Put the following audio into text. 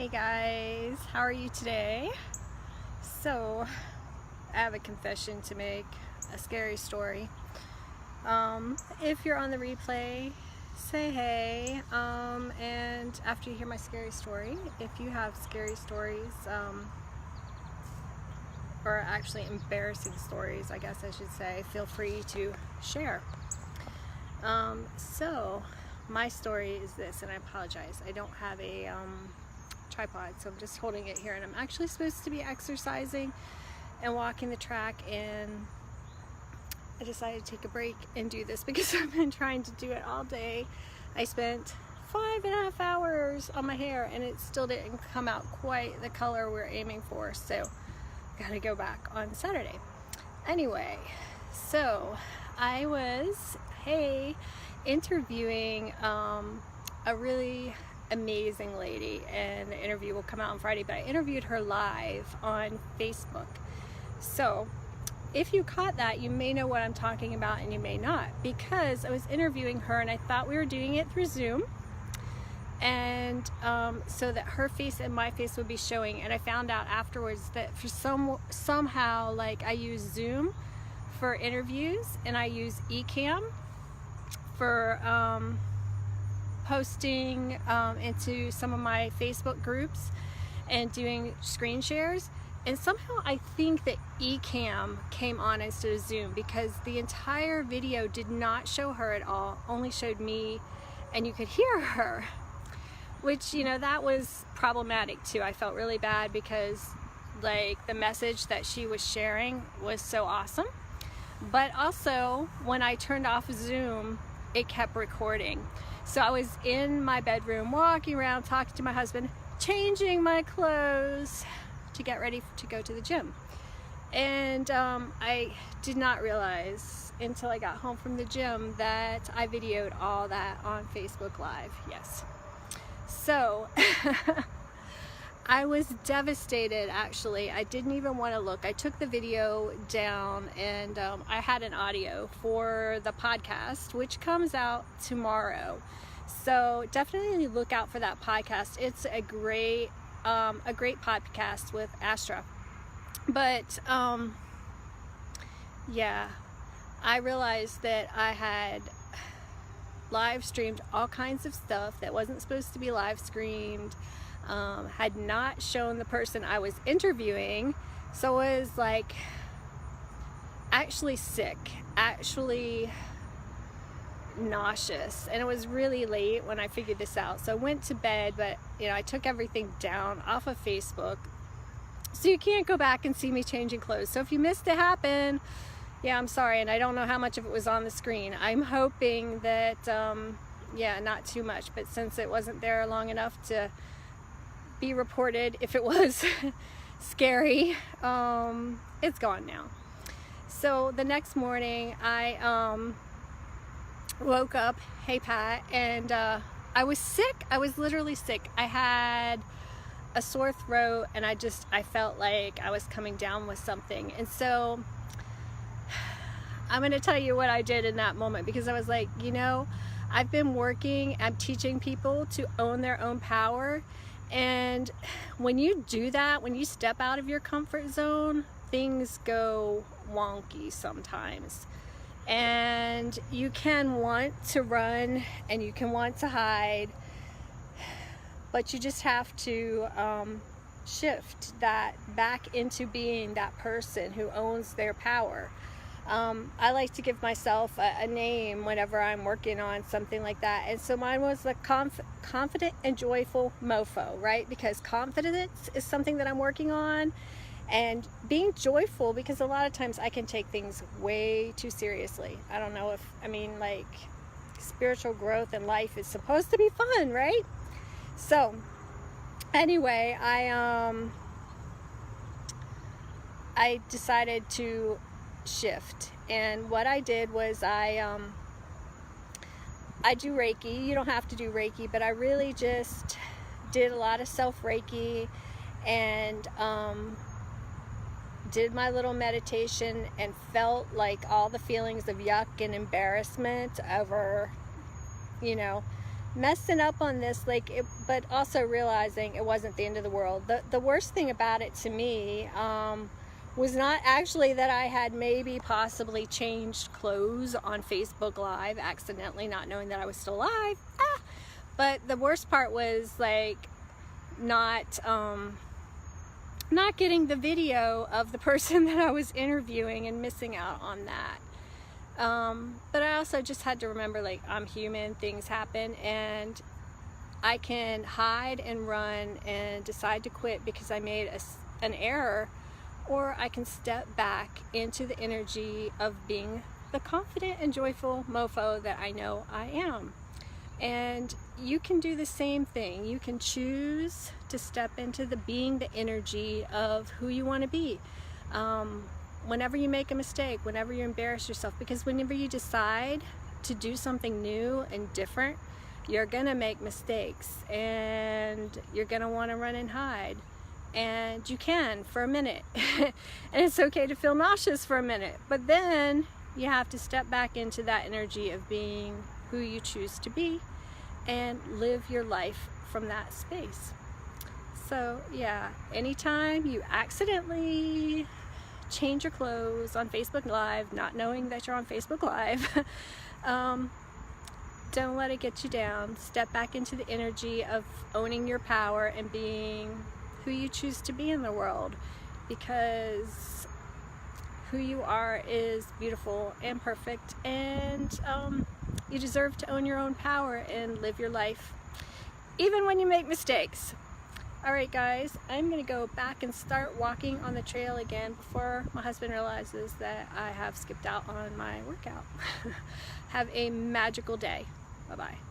Hey guys, how are you today? So, I have a confession to make, a scary story. If you're on the replay, say hey. And after you hear my scary story, if you have scary stories, or actually embarrassing stories, I guess I should say, feel free to share. So, my story is this, and I apologize. I don't have a tripod, so I'm just holding it here, and I'm actually supposed to be exercising and walking the track, and I decided to take a break and do this because I've been trying to do it all day. I spent 5.5 hours on my hair and it still didn't come out quite the color we're aiming for, so gotta go back on Saturday. Anyway, so I was interviewing a really amazing lady, and the interview will come out on Friday, but I interviewed her live on Facebook. So if you caught that, you may know what I'm talking about and you may not, because I was interviewing her and I thought we were doing it through Zoom, and so that her face and my face would be showing, and I found out afterwards that for somehow, like, I use Zoom for interviews and I use Ecamm for posting into some of my Facebook groups and doing screen shares, and somehow I think that Ecamm came on instead of Zoom, because the entire video did not show her at all, only showed me, and you could hear her, which, you know, that was problematic too. I felt really bad because, like, the message that she was sharing was so awesome, but also when I turned off Zoom, it kept recording. So I was in my bedroom walking around, talking to my husband, changing my clothes to get ready to go to the gym. And I did not realize until I got home from the gym that I videoed all that on Facebook Live. Yes. So I was devastated, actually. I didn't even want to look. I took the video down, and I had an audio for the podcast, which comes out tomorrow. So definitely look out for that podcast. It's a great podcast with Astra. But yeah, I realized that I had live streamed all kinds of stuff that wasn't supposed to be live streamed. Had not shown the person I was interviewing, so I was like actually sick, actually nauseous, and it was really late when I figured this out. So I went to bed, but you know, I took everything down off of Facebook, so you can't go back and see me changing clothes. So if you missed it happen, yeah, I'm sorry, and I don't know how much of it was on the screen. I'm hoping that yeah, not too much, but since it wasn't there long enough to be reported, if it was scary, it's gone now. So the next morning I woke up, hey Pat, and I was sick. I was literally sick. I had a sore throat, and I felt like I was coming down with something. And so I'm going to tell you what I did in that moment, because I was like, you know, I've been working, I'm teaching people to own their own power. And when you do that, when you step out of your comfort zone, things go wonky sometimes. And you can want to run and you can want to hide, but you just have to shift that back into being that person who owns their power. I like to give myself a name whenever I'm working on something like that, and so mine was the confident and joyful mofo, right? Because confidence is something that I'm working on, and being joyful, because a lot of times I can take things way too seriously. I don't know if, I mean, like, spiritual growth in life is supposed to be fun, right? So anyway, I decided to shift, and what I did was I do Reiki. You don't have to do Reiki, but I really just did a lot of self Reiki, and did my little meditation, and felt like all the feelings of yuck and embarrassment over, you know, messing up on this, like, but also realizing it wasn't the end of the world. The worst thing about it to me was not actually that I had maybe possibly changed clothes on Facebook Live accidentally, not knowing that I was still alive. But the worst part was like not getting the video of the person that I was interviewing and missing out on that. But I also just had to remember, like, I'm human, things happen, and I can hide and run and decide to quit because I made an error, or I can step back into the energy of being the confident and joyful mofo that I know I am. And you can do the same thing. You can choose to step into being the energy of who you want to be. Whenever you make a mistake, whenever you embarrass yourself, because whenever you decide to do something new and different, you're gonna make mistakes and you're gonna want to run and hide. And you can for a minute. And it's okay to feel nauseous for a minute, but then you have to step back into that energy of being who you choose to be and live your life from that space. So yeah, anytime you accidentally change your clothes on Facebook Live, not knowing that you're on Facebook Live, don't let it get you down. Step back into the energy of owning your power and being who you choose to be in the world, because who you are is beautiful and perfect, and you deserve to own your own power and live your life even when you make mistakes. Alright guys, I'm gonna go back and start walking on the trail again before my husband realizes that I have skipped out on my workout. Have a magical day. Bye bye.